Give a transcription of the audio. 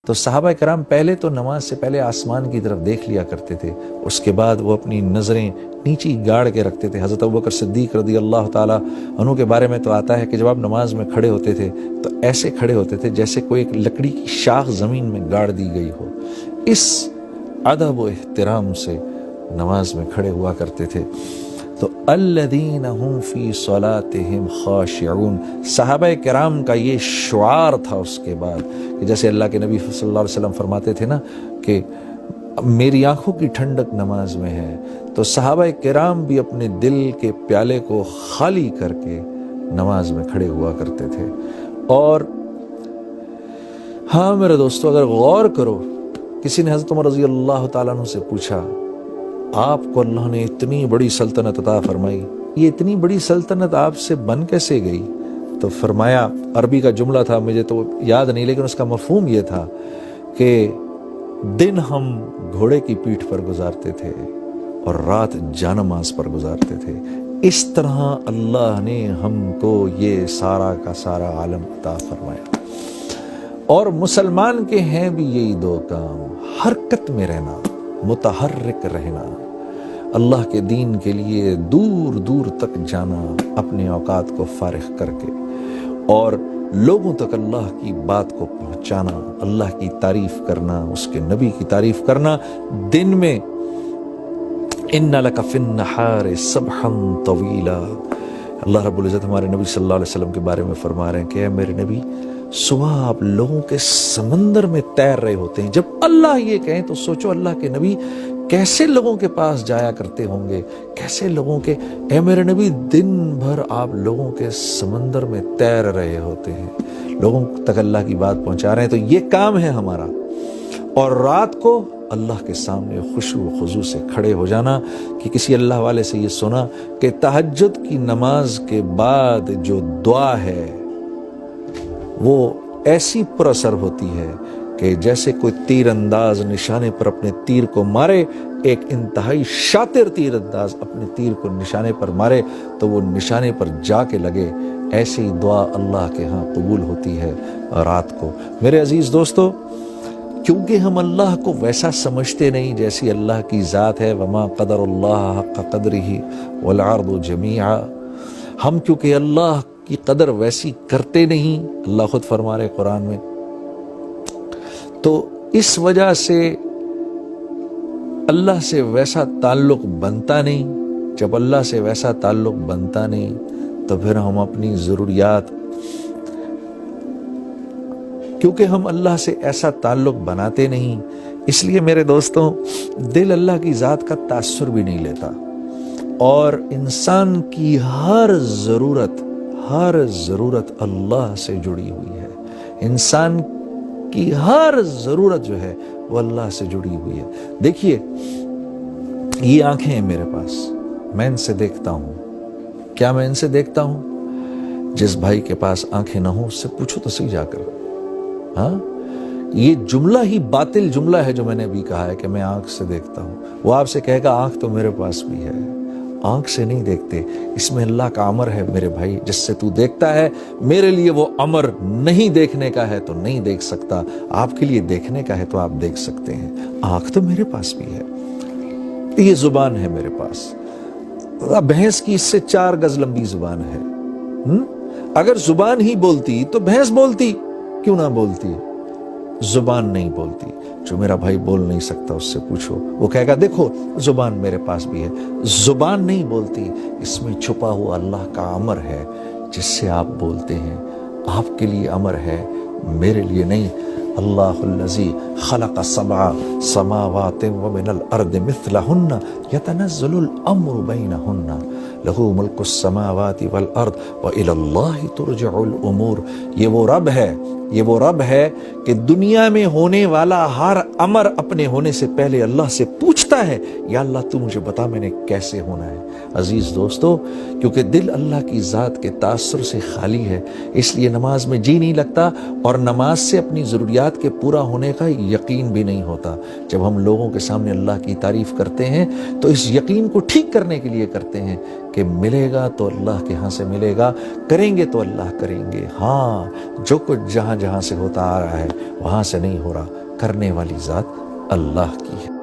تو صحابہ کرام پہلے تو نماز سے پہلے آسمان کی طرف دیکھ لیا کرتے تھے، اس کے بعد وہ اپنی نظریں نیچی گاڑ کے رکھتے تھے۔ حضرت ابوبکر صدیق رضی اللہ تعالیٰ عنہ کے بارے میں تو آتا ہے کہ جب آپ نماز میں کھڑے ہوتے تھے تو ایسے کھڑے ہوتے تھے جیسے کوئی ایک لکڑی کی شاخ زمین میں گاڑ دی گئی ہو۔ اس ادب و احترام سے نماز میں کھڑے ہوا کرتے تھے۔ تو الذین هم فی صلاتهم خاشعون، صحابہ کرام کا یہ شعار تھا۔ اس کے بعد کہ جیسے اللہ کے نبی صلی اللہ علیہ وسلم فرماتے تھے نا کہ میری آنکھوں کی ٹھنڈک نماز میں ہے، تو صحابہ کرام بھی اپنے دل کے پیالے کو خالی کر کے نماز میں کھڑے ہوا کرتے تھے۔ اور ہاں میرے دوستو، اگر غور کرو، کسی نے حضرت عمر رضی اللہ تعالیٰ عنہ سے پوچھا، آپ کو اللہ نے اتنی بڑی سلطنت عطا فرمائی، یہ اتنی بڑی سلطنت آپ سے بن کیسے گئی؟ تو فرمایا، عربی کا جملہ تھا، مجھے تو یاد نہیں، لیکن اس کا مفہوم یہ تھا کہ دن ہم گھوڑے کی پیٹھ پر گزارتے تھے اور رات جانماز پر گزارتے تھے، اس طرح اللہ نے ہم کو یہ سارا کا سارا عالم عطا فرمایا۔ اور مسلمان کے ہیں بھی یہی دو کام، حرکت میں رہنا، متحرک رہنا، اللہ کے دین کے لیے دور دور تک جانا اپنے اوقات کو فارغ کر کے، اور لوگوں تک اللہ کی بات کو پہنچانا، اللہ کی تعریف کرنا، اس کے نبی کی تعریف کرنا۔ دن میں اِنَّ لَكَ فِي النَّهَارِ سَبْحًا طَوِيلًا، اللہ رب العزت ہمارے نبی صلی اللہ علیہ وسلم کے بارے میں فرما رہے ہیں کہ اے میرے نبی، صبح آپ لوگوں کے سمندر میں تیر رہے ہوتے ہیں۔ جب اللہ یہ کہیں تو سوچو اللہ کے نبی کیسے لوگوں کے پاس جایا کرتے ہوں گے، کیسے لوگوں کے، اے میرے نبی دن بھر آپ لوگوں کے سمندر میں تیر رہے ہوتے ہیں، لوگوں تک اللہ کی بات پہنچا رہے ہیں۔ تو یہ کام ہے ہمارا۔ اور رات کو اللہ کے سامنے خشوع و خضوع سے کھڑے ہو جانا، کہ کسی اللہ والے سے یہ سنا کہ تہجد کی نماز کے بعد جو دعا ہے وہ ایسی پر اثر ہوتی ہے کہ جیسے کوئی تیر انداز نشانے پر اپنے تیر کو مارے، ایک انتہائی شاطر تیر انداز اپنے تیر کو نشانے پر مارے تو وہ نشانے پر جا کے لگے، ایسی دعا اللہ کے ہاں قبول ہوتی ہے رات کو۔ میرے عزیز دوستو، کیونکہ ہم اللہ کو ویسا سمجھتے نہیں جیسی اللہ کی ذات ہے، وما قدر اللہ حق قدرہ والارض جمیعا، ہم کیونکہ اللہ کی قدر ویسی کرتے نہیں، اللہ خود فرما رہے قرآن میں، تو اس وجہ سے اللہ سے ویسا تعلق بنتا نہیں۔ جب اللہ سے ویسا تعلق بنتا نہیں تو پھر ہم اپنی ضروریات، کیونکہ ہم اللہ سے ایسا تعلق بناتے نہیں، اس لیے میرے دوستوں دل اللہ کی ذات کا تاثر بھی نہیں لیتا، اور انسان کی ہر ضرورت اللہ سے جڑی ہوئی ہے۔ انسان کی ہر ضرورت جو ہے وہ اللہ سے جڑی ہوئی ہے۔ دیکھیے، یہ آنکھیں ہیں میرے پاس، میں ان سے دیکھتا ہوں۔ کیا میں ان سے دیکھتا ہوں؟ جس بھائی کے پاس آنکھیں نہ ہوں اس سے پوچھو تو صحیح جا کر، ہاں، یہ جملہ ہی باطل جملہ ہے جو میں نے ابھی کہا ہے کہ میں آنکھ سے دیکھتا ہوں۔ وہ آپ سے کہے گا آنکھ تو میرے پاس بھی ہے، آنکھ سے نہیں دیکھتے، اس میں اللہ کا امر ہے میرے بھائی، جس سے تو دیکھتا ہے میرے لیے وہ امر نہیں دیکھنے کا ہے تو نہیں دیکھ سکتا، آپ کے لیے دیکھنے کا ہے تو آپ دیکھ سکتے ہیں۔ آنکھ تو میرے پاس بھی ہے، یہ زبان ہے میرے پاس، بھینس کی اس سے 4 گز لمبی زبان ہے۔ اگر زبان ہی بولتی تو بھینس بولتی، کیوں نہ بولتی؟ زبان نہیں بولتی۔ جو میرا بھائی بول نہیں سکتا اس سے پوچھو، وہ کہے گا دیکھو زبان میرے پاس بھی ہے۔ زبان نہیں بولتی، اس میں چھپا ہوا اللہ کا امر ہے جس سے آپ بولتے ہیں۔ آپ کے لیے امر ہے، میرے لیے نہیں۔ اللہ الذی خلق 7 سماوات ومن الارض مثلہن یتنزل الامر بینہن لہ ملک السماوات والارض وإلی اللہ ترجع الامور۔ یہ وہ رب ہے کہ دنیا میں ہونے والا ہر امر اپنے ہونے سے پہلے اللہ سے پوچھتا ہے، یا اللہ تو مجھے بتا میں نے کیسے ہونا ہے۔ عزیز دوستو، کیونکہ دل اللہ کی ذات کے تاثر سے خالی ہے، اس لیے نماز میں جی نہیں لگتا، اور نماز سے اپنی ضروریات کے پورا ہونے کا یقین بھی نہیں ہوتا۔ جب ہم لوگوں کے سامنے اللہ کی تعریف کرتے ہیں تو اس یقین کو ٹھیک کرنے کے لیے کرتے ہیں کہ ملے گا تو اللہ کے ہاں سے ملے گا، کریں گے تو اللہ کریں گے۔ ہاں، جو کچھ جہاں جہاں سے ہوتا آ رہا ہے وہاں سے نہیں ہو رہا، کرنے والی ذات اللہ کی ہے۔